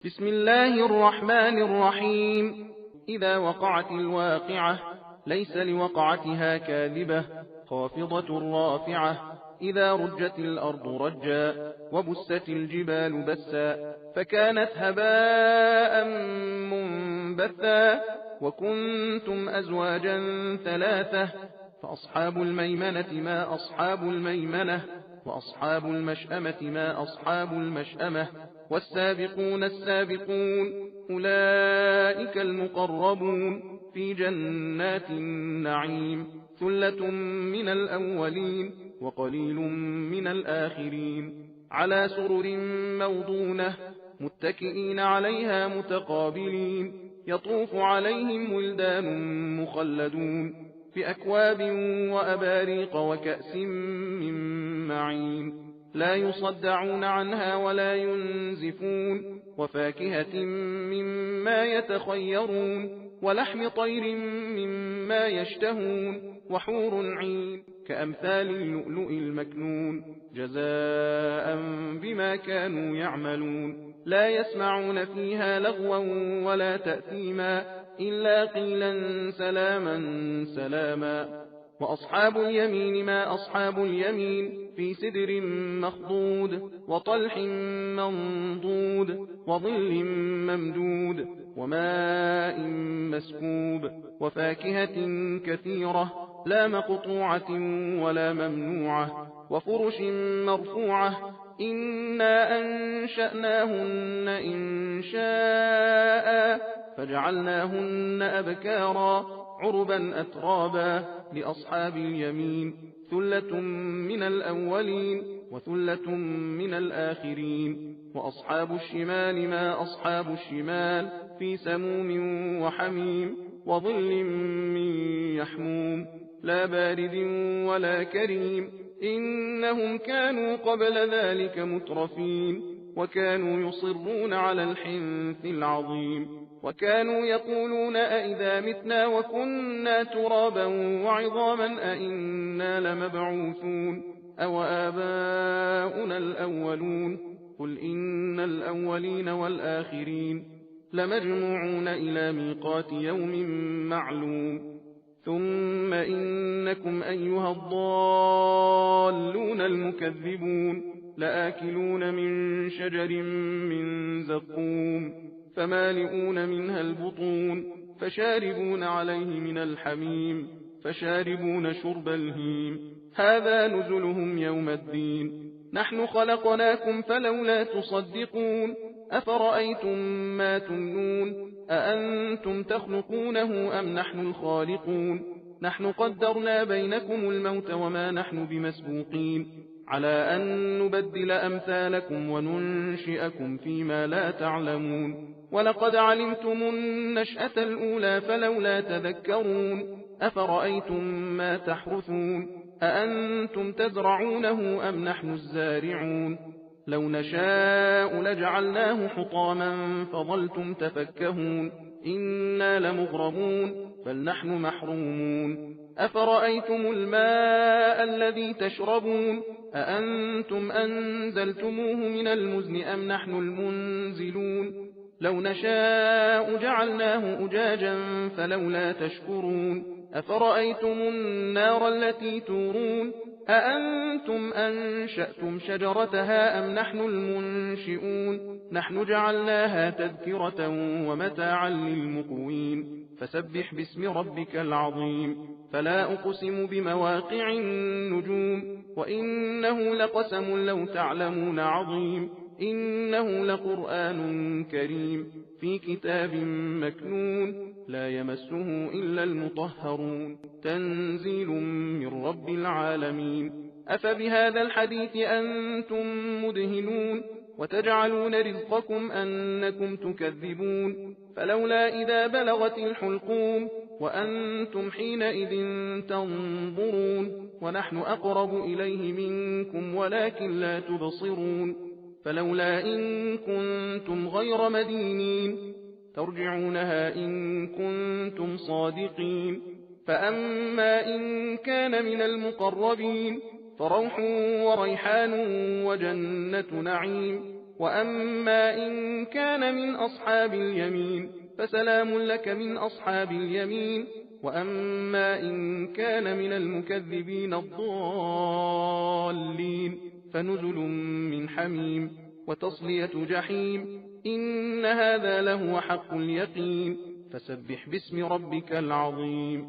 بسم الله الرحمن الرحيم. إذا وقعت الواقعة ليس لوقعتها كاذبة خافضة رافعة. إذا رجت الأرض رجا وبست الجبال بسا فكانت هباء منبثا وكنتم أزواجا ثلاثة فأصحاب الميمنة ما أصحاب الميمنة وأصحاب المشأمة ما أصحاب المشأمة والسابقون السابقون أولئك المقربون في جنات النعيم ثلة من الأولين وقليل من الآخرين على سرر موضونة متكئين عليها متقابلين يطوف عليهم ولدان مخلدون بأكواب وأباريق وكأس من معين لا يصدعون عنها ولا ينزفون وفاكهة مما يتخيرون ولحم طير مما يشتهون وحور عين كأمثال اللؤلؤ المكنون جزاء بما كانوا يعملون لا يسمعون فيها لغوا ولا تأثيما إلا قيلا سلاما سلاما. وأصحاب اليمين ما أصحاب اليمين في سدر مخضود وطلح منضود وظل ممدود وماء مسكوب وفاكهة كثيرة لا مقطوعة ولا ممنوعة وفرش مرفوعة إنا أنشأناهن إنشاء فجعلناهن أبكارا عربا أترابا لأصحاب اليمين ثلة من الأولين وثلة من الآخرين. وأصحاب الشمال ما أصحاب الشمال في سموم وحميم وظل من يحموم لا بارد ولا كريم إنهم كانوا قبل ذلك مترفين وكانوا يصرون على الحنث العظيم وكانوا يقولون أئذا متنا وكنا ترابا وعظاما أئنا لمبعوثون أو آباؤنا الأولون قل إن الأولين والآخرين لمجموعون إلى ميقات يوم معلوم ثم إنكم أيها الضالون المكذبون لآكلون من شجر من زقوم فمالئون منها البطون فشاربون عليه من الحميم فشاربون شرب الهيم هذا نزلهم يوم الدين نحن خلقناكم فلولا تصدقون أفرأيتم ما تمنون أأنتم تخلقونه أم نحن الخالقون نحن قدرنا بينكم الموت وما نحن بمسبوقين على أن نبدل أمثالكم وننشئكم فيما لا تعلمون ولقد علمتم النشأة الأولى فلولا تذكرون أفرأيتم ما تحرثون أأنتم تزرعونه أم نحن الزارعون لو نشاء لجعلناه حطاما فظلتم تفكهون إنا لمغرمون بل نحن محرومون أفرأيتم الماء الذي تشربون أأنتم أنزلتموه من المزن أم نحن المنزلون لو نشاء جعلناه أجاجا فلولا تشكرون أفرأيتم النار التي تورون أأنتم أنشأتم شجرتها أم نحن المنشئون نحن جعلناها تذكرة ومتاعا للمقوين فسبح باسم ربك العظيم فلا أقسم بمواقع النجوم وإنه لقسم لو تعلمون عظيم إنه لقرآن كريم في كتاب مكنون لا يمسه إلا المطهرون تنزيل من رب العالمين أفبهذا الحديث أنتم مدهنون وتجعلون رزقكم أنكم تكذبون فلولا إذا بلغت الحلقوم وأنتم حينئذ تنظرون ونحن أقرب إليه منكم ولكن لا تبصرون فلولا إن كنتم غير مدينين ترجعونها إن كنتم صادقين فأما إن كان من المقربين فروح وريحان وجنة نعيم وأما إن كان من أصحاب اليمين فسلام لك من أصحاب اليمين. وأما إن كان من المكذبين الضالين فنزل من حميم وتصلية جحيم. إن هذا لهو حق اليقين. فسبح باسم ربك العظيم.